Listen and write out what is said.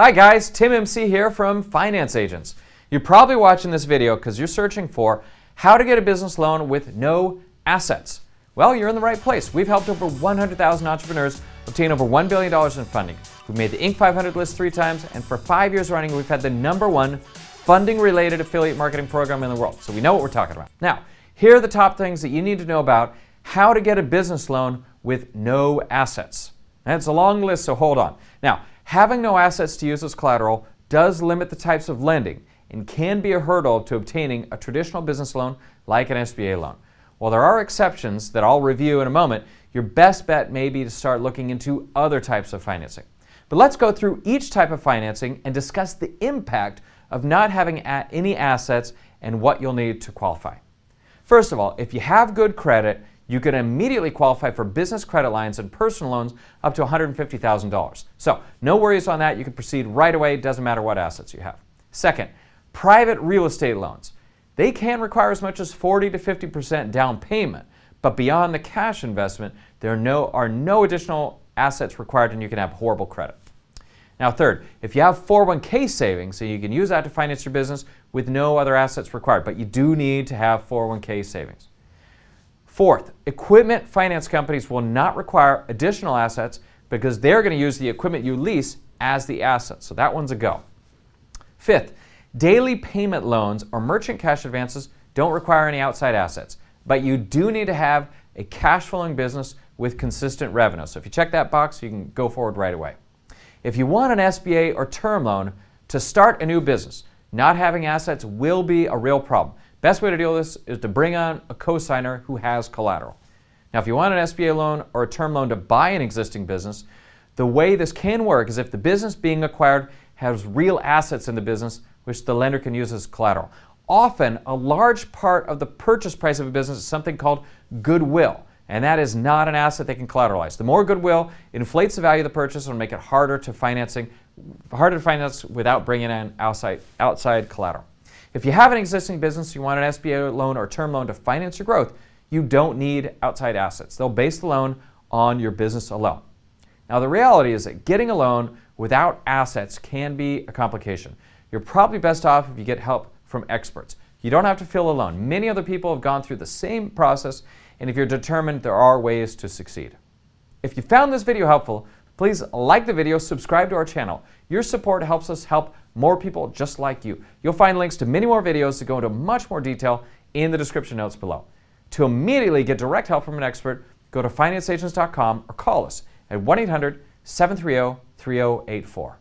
Hi guys, Tim MC here from Finance Agents. You're probably watching this video because you're searching for how to get a business loan with no assets. Well, you're in the right place. We've helped over 100,000 entrepreneurs obtain over $1 billion in funding. We've made the Inc. 500 list 3 times, and for 5 years running, we've had the #1 funding-related affiliate marketing program in the world. So we know what we're talking about. Now, here are the top things that you need to know about how to get a business loan with no assets. And it's a long list, so hold on. Now, having no assets to use as collateral does limit the types of lending and can be a hurdle to obtaining a traditional business loan like an SBA loan. While there are exceptions that I'll review in a moment, your best bet may be to start looking into other types of financing. But let's go through each type of financing and discuss the impact of not having any assets and what you'll need to qualify. First of all, if you have good credit, you can immediately qualify for business credit lines and personal loans up to $150,000. So no worries on that. You can proceed right away. It doesn't matter what assets you have. Second, private real estate loans. They can require as much as 40 to 50% down payment, but beyond the cash investment, there are no additional assets required and you can have horrible credit. Now third, if you have 401k savings, so you can use that to finance your business with no other assets required, but you do need to have 401k savings. Fourth, equipment finance companies will not require additional assets because they're going to use the equipment you lease as the asset, so that one's a go. Fifth, daily payment loans or merchant cash advances don't require any outside assets, but you do need to have a cash flowing business with consistent revenue. So if you check that box, you can go forward right away. If you want an SBA or term loan to start a new business, not having assets will be a real problem. Best way to deal with this is to bring on a cosigner who has collateral. Now, if you want an SBA loan or a term loan to buy an existing business, the way this can work is if the business being acquired has real assets in the business, which the lender can use as collateral. Often, a large part of the purchase price of a business is something called goodwill, and that is not an asset they can collateralize. The more goodwill inflates the value of the purchase and will make it harder to finance without bringing in outside collateral. If you have an existing business, you want an SBA loan or term loan to finance your growth, you don't need outside assets. They'll base the loan on your business alone. Now, the reality is that getting a loan without assets can be a complication. You're probably best off if you get help from experts. You don't have to feel alone. Many other people have gone through the same process, and if you're determined, there are ways to succeed. If you found this video helpful, please like the video, subscribe to our channel. Your support helps us help more people just like you. You'll find links to many more videos that go into much more detail in the description notes below. To immediately get direct help from an expert, go to financeagents.com or call us at 1-800-730-3084.